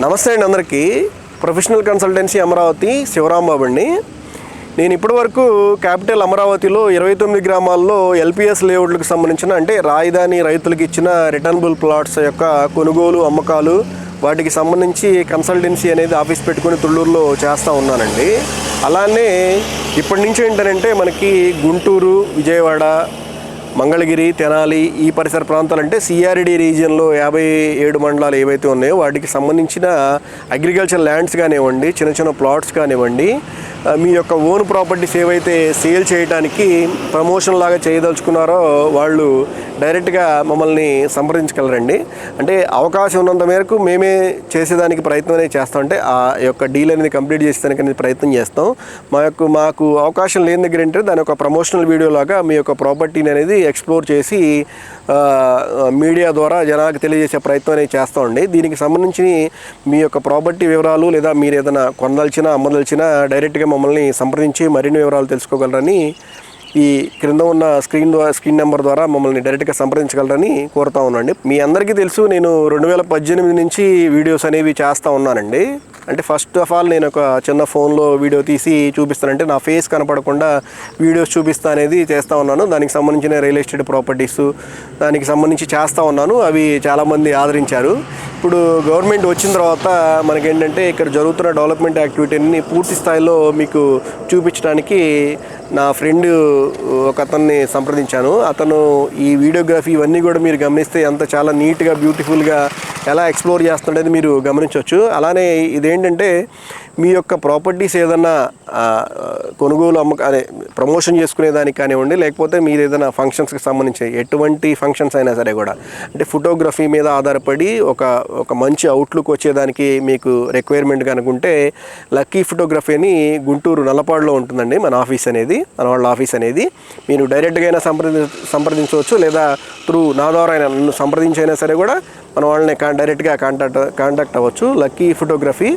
నమస్తే అండి అందరికీ. ప్రొఫెషనల్ కన్సల్టెన్సీ అమరావతి శివరాం బాబు అండి. నేను ఇప్పటివరకు క్యాపిటల్ అమరావతిలో 29 గ్రామాల్లో ఎల్పిఎస్ లేఅవుట్లకు సంబంధించిన అంటే రాజధాని రైతులకు ఇచ్చిన రిటర్నబుల్ ప్లాట్స్ యొక్క కొనుగోలు అమ్మకాలు వాటికి సంబంధించి కన్సల్టెన్సీ అనేది ఆఫీస్ పెట్టుకుని తుళ్ళూరులో చేస్తూ ఉన్నానండి. అలానే ఇప్పటి నుంచి ఏంటంటే మనకి గుంటూరు, విజయవాడ, మంగళగిరి, తెనాలి ఈ పరిసర ప్రాంతాలు అంటే సిఆర్డి రీజియన్లో 57 మండలాలు ఏవైతే ఉన్నాయో వాటికి సంబంధించిన అగ్రికల్చర్ ల్యాండ్స్ కానివ్వండి, చిన్న చిన్న ప్లాట్స్ కానివ్వండి, మీ యొక్క ఓన్ ప్రాపర్టీస్ ఏవైతే సేల్ చేయడానికి ప్రమోషన్ లాగా చేయదలుచుకున్నారో వాళ్ళు డైరెక్ట్గా మమ్మల్ని సంప్రదించగలరండి. అంటే అవకాశం ఉన్నంత మేరకు మేమే చేసేదానికి ప్రయత్నం అనేది చేస్తాం. అంటే ఆ యొక్క డీల్ అనేది కంప్లీట్ చేసేదానికి అనేది ప్రయత్నం చేస్తాం. మాకు అవకాశం లేని దగ్గర ఏంటంటే దాని ఒక ప్రమోషనల్ వీడియో లాగా మీ యొక్క ప్రాపర్టీని అనేది ఎక్స్ప్లోర్ చేసి మీడియా ద్వారా జనాలకు తెలియజేసే ప్రయత్నం అనేది చేస్తామండి. దీనికి సంబంధించి మీ యొక్క ప్రాపర్టీ వివరాలు లేదా మీరు ఏదైనా కొనదలిచినా అమ్మదలిచినా డైరెక్ట్గా మమ్మల్ని సంప్రదించి మరిన్ని వివరాలు తెలుసుకోగలరని ఈ క్రింద ఉన్న స్క్రీన్ నెంబర్ ద్వారా మమ్మల్ని డైరెక్ట్గా సంప్రదించగలరని కోరుతా ఉన్నాండి. మీ అందరికీ తెలుసు, నేను 2018 నుంచి వీడియోస్ అనేవి చేస్తూ ఉన్నానండి. అంటే ఫస్ట్ ఆఫ్ ఆల్ నేను ఒక చిన్న ఫోన్లో వీడియో తీసి చూపిస్తానంటే నా ఫేస్ కనపడకుండా వీడియోస్ చూపిస్తా అనేది చేస్తూ ఉన్నాను. దానికి సంబంధించిన రియల్ ఎస్టేట్ ప్రాపర్టీస్ దానికి సంబంధించి చేస్తూ ఉన్నాను. అవి చాలామంది ఆదరించారు. ఇప్పుడు గవర్నమెంట్ వచ్చిన తర్వాత మనకేంటంటే ఇక్కడ జరుగుతున్న డెవలప్మెంట్ యాక్టివిటీని పూర్తి స్థాయిలో మీకు చూపించడానికి నా ఫ్రెండ్ ఒక అతన్ని సంప్రదించాను. అతను ఈ వీడియోగ్రఫీ ఇవన్నీ కూడా మీరు గమనిస్తే చాలా నీట్గా బ్యూటిఫుల్గా ఎలా ఎక్స్ప్లోర్ చేస్తుండేది మీరు గమనించవచ్చు. అలానే ఇదేంటంటే మీ యొక్క ప్రాపర్టీస్ ఏదన్నా కొనుగోలు అదే ప్రమోషన్ చేసుకునేదానికి కానివ్వండి, లేకపోతే మీరు ఏదైనా ఫంక్షన్స్కి సంబంధించి ఎటువంటి ఫంక్షన్స్ అయినా సరే కూడా అంటే ఫోటోగ్రఫీ మీద ఆధారపడి ఒక మంచి అవుట్లుక్ వచ్చేదానికి మీకు రిక్వైర్మెంట్ కనుకుంటే లక్కీ ఫోటోగ్రఫీ అని గుంటూరు నల్లపాడులో ఉంటుందండి మన వాళ్ళ ఆఫీస్ అనేది. మీరు డైరెక్ట్గా అయినా సంప్రదించవచ్చు, లేదా త్రూ నా ద్వారా అయినా నన్ను సంప్రదించైనా సరే కూడా మన వాళ్ళని డైరెక్ట్గా కాంటాక్ట్ అవ్వచ్చు. Lucky photography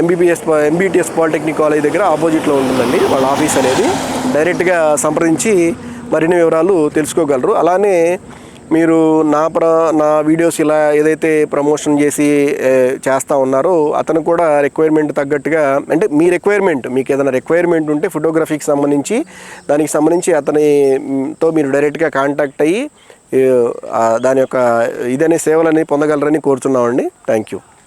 MBTS polytechnic college దగ్గర ఆపోజిట్లో ఉంటుందండి వాళ్ళ ఆఫీస్ అనేది. డైరెక్ట్గా సంప్రదించి మరిన్ని వివరాలు తెలుసుకోగలరు. అలానే మీరు నా వీడియోస్ ఇలా ఏదైతే ప్రమోషన్ చేసి చేస్తూ ఉన్నారో అతను కూడా రిక్వైర్మెంట్ తగ్గట్టుగా అంటే మీకు ఏదైనా రిక్వైర్మెంట్ ఉంటే ఫోటోగ్రఫీకి సంబంధించి దానికి సంబంధించి అతనితో మీరు డైరెక్ట్గా కాంటాక్ట్ అయ్యి దాని యొక్క సేవలని పొందగలరని కోరుతున్నామండి. Thank you.